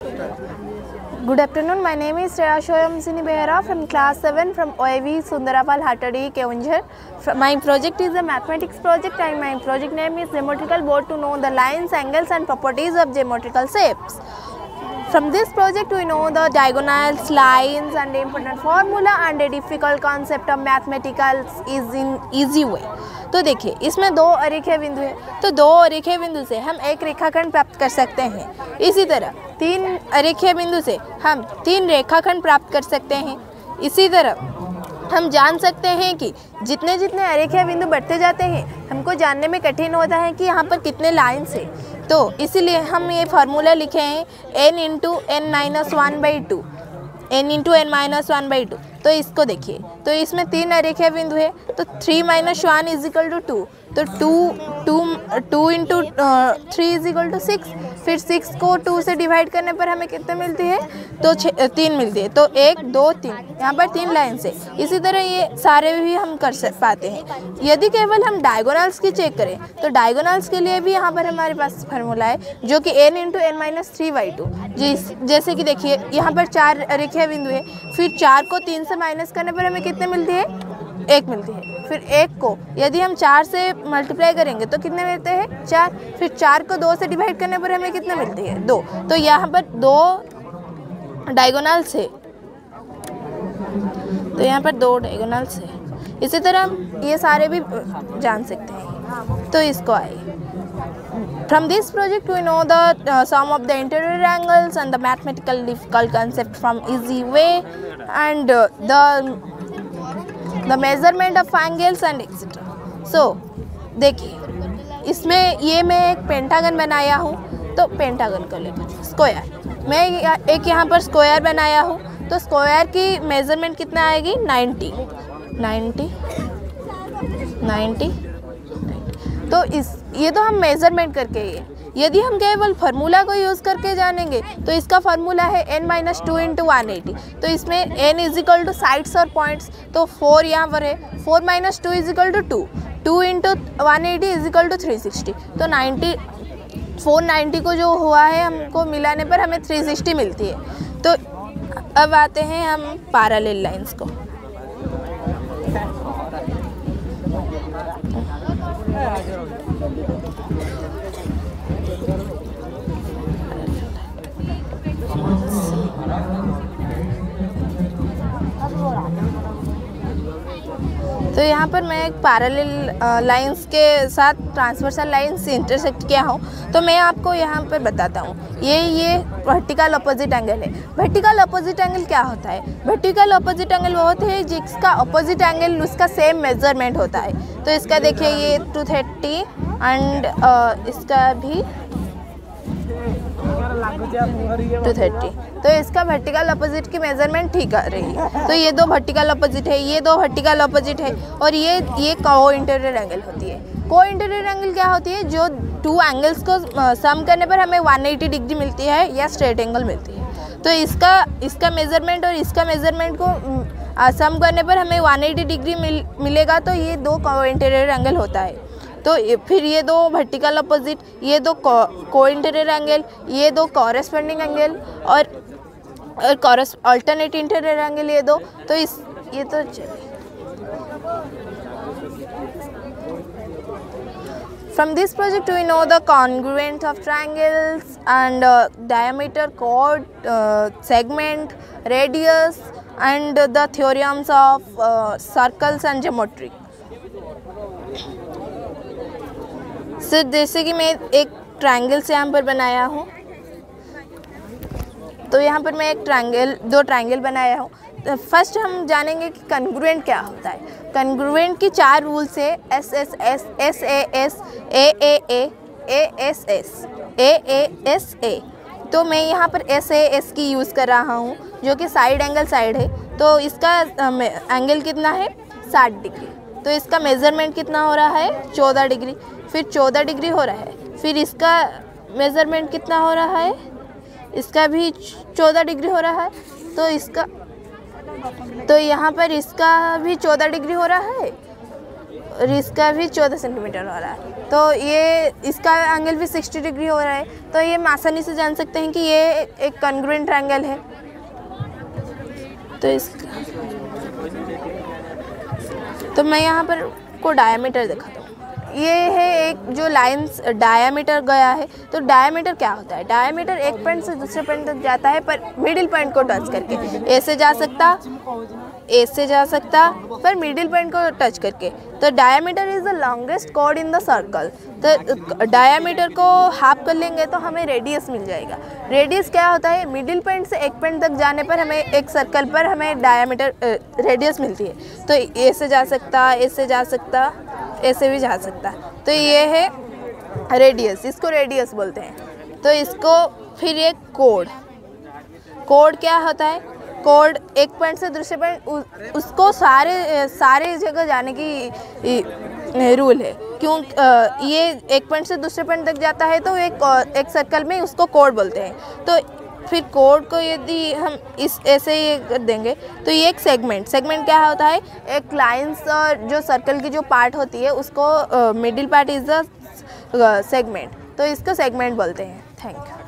Good afternoon. My name is Shreya Shoyamsini Behera from class 7 from OIV Sundarapal Hatadi Keonjhar. My project is a mathematics project and my project name is geometrical board to know the lines, angles and properties of geometrical shapes. From this project we know the diagonals, lines and important formula and a difficult concept of mathematics is in easy way. तो देखिए इसमें दो अरेखीय बिंदु है, तो दो अरेखीय बिंदु से हम एक रेखाखंड प्राप्त कर सकते हैं। इसी तरह तीन अरेखीय बिंदु से हम तीन रेखाखंड प्राप्त कर सकते हैं। इसी तरह हम जान सकते हैं कि जितने जितने अरेखीय बिंदु बढ़ते जाते हैं हमको जानने में कठिन होता है कि यहाँ पर कितने लाइन्स है। तो इसीलिए हम ये फार्मूला लिखे हैं n into n minus 1/2, n into n minus 1/2। तो इसको देखिए, तो इसमें तीन अरेखीय बिंदु है, तो 3 - 1 = 2, तो 2 इंटू 3 = 6। फिर 6 को 2 से डिवाइड करने पर हमें कितने मिलती है, तो 3 मिलती है। तो 1 2 3 यहाँ पर 3 लाइन से। इसी तरह ये सारे भी हम कर पाते हैं। यदि केवल हम डायगोनल्स की चेक करें तो डायगोनल्स के लिए भी यहाँ पर हमारे पास फार्मूला है जो कि n इंटू n माइनस 3/2। जैसे कि देखिए यहाँ पर 4 अरेखीय बिंदु है, फिर 4 को 3 से माइनस करने पर हमें कितने मिलती है, 1 मिलती है। फिर 1 को यदि हम 4 से मल्टीप्लाई करेंगे तो कितने मिलते हैं, 4। फिर 4 को 2 से डिवाइड करने पर हमें कितने मिलती है, 2। तो यहाँ पर 2 डायगोनल्स है, तो यहाँ पर 2 डायगोनल्स है। इसी तरह हम ये सारे भी जान सकते हैं। तो इसको आए From this project we know the sum of the interior angles and the mathematical difficult concept from easy way and the measurement of angles and etc. So देखिए इसमें ये मैं एक पेंटागन बनाया हूँ, तो पेंटागन को लेकर स्क्वायर मैं एक यहाँ पर स्क्वायर बनाया हूँ, तो स्क्वायर की मेजरमेंट कितना आएगी, 90। तो ये तो हम मेजरमेंट करके ही है। यदि हम केवल फार्मूला को यूज़ करके जानेंगे तो इसका फार्मूला है n - 2 × 180। तो इसमें n = साइड्स और पॉइंट्स, तो 4 यहाँ पर है, 4 - 2 = 2, 2 × 180 = 360। तो 490 को जो हुआ है हमको मिलाने पर हमें 360 मिलती है। तो अब आते हैं हम पैरेलल लाइंस को। तो यहाँ पर मैं एक पैरेलल लाइंस के साथ ट्रांसवर्सल लाइंस इंटरसेक्ट किया हूँ। तो मैं आपको यहाँ पर बताता हूँ, ये वर्टिकल अपोजिट एंगल है। वर्टिकल अपोजिट एंगल क्या होता है, वर्टिकल अपोजिट एंगल वो होते हैं जिसका अपोजिट एंगल उसका सेम मेजरमेंट होता है। तो इसका देखिए ये 230 एंड इसका भी 230। तो इसका वर्टिकल अपोजिट की मेजरमेंट ठीक आ रही है। तो ये दो वर्टिकल अपोजिट है, ये दो वर्टिकल अपोजिट है, और ये को इंटीरियर एंगल होती है। को इंटीरियर एंगल क्या होती है, जो 2 एंगल्स को सम करने पर हमें 180 डिग्री मिलती है या स्ट्रेट एंगल मिलती है। तो इसका मेजरमेंट और इसका मेजरमेंट को सम करने पर हमें 180 डिग्री मिलेगा। तो ये दो को इंटीरियर एंगल होता है। तो फिर ये दो वर्टिकल अपोजिट, ये दो को इंटीरियर एंगल, ये दो कॉरेस्पॉन्डिंग एंगल और अल्टरनेट इंटीरियर एंगल, ये दो। तो ये तो From this project we know the congruent of triangles and diameter, chord, segment, radius and the theorems of circles and geometry. Sir जैसे कि मैं एक ट्रायंगल से यहाँ पर बनाया हूँ, तो यहाँ पर मैं दो ट्रायंगल बनाया हूँ। तो फर्स्ट हम जानेंगे कि कन्ग्रुएंट क्या होता है। कन्ग्रुएंट की 4 रूल्स है, SSS, SAS, AAA, ASS, AASA। तो मैं यहाँ पर SAS की यूज़ कर रहा हूँ जो कि साइड एंगल साइड है। तो इसका एंगल कितना है, 60 डिग्री। तो इसका मेज़रमेंट कितना हो रहा है, 14 डिग्री। फिर 14 डिग्री हो रहा है। फिर इसका मेज़रमेंट कितना हो रहा है, इसका भी 14 डिग्री हो रहा है। तो यहाँ पर इसका भी 14 डिग्री हो रहा है और इसका भी 14 सेंटीमीटर हो रहा है। तो ये इसका एंगल भी 60 डिग्री हो रहा है, तो ये हम आसानी से जान सकते हैं कि ये एक कॉन्ग्रुएंट ट्रायंगल है। तो मैं यहाँ पर को डायमीटर दिखाता हूँ। ये है एक जो लाइंस डायमीटर गया है। तो डायमीटर क्या होता है? डायमीटर एक पॉइंट से दूसरे पॉइंट तक जाता है, पर मिडिल पॉइंट को टच करके। ए से जा सकता पर मिडिल पॉइंट को टच करके। तो diameter is the longest chord in the circle. तो डायमीटर को हाफ कर लेंगे तो हमें रेडियस मिल जाएगा। रेडियस क्या होता है? मिडिल पॉइंट से एक पॉइंट तक जाने पर हमें एक सर्कल पर हमें डायमीटर रेडियस मिलती है। तो ए से जा सकता, ऐसे भी जा सकता। तो ये है रेडियस, इसको रेडियस बोलते हैं। तो इसको फिर एक कोड क्या होता है? कोड एक पॉइंट से दूसरे पॉइंट उसको सारे जगह जाने की रूल है। क्यों ये एक पॉइंट से दूसरे पॉइंट तक जाता है तो एक सर्कल में उसको कोड बोलते हैं। तो फिर कोड को यदि हम ऐसे ये कर देंगे तो ये एक सेगमेंट क्या होता है? एक लाइंस जो सर्कल की जो पार्ट होती है उसको middle part is the segment. तो इसको सेगमेंट बोलते हैं। Thank you.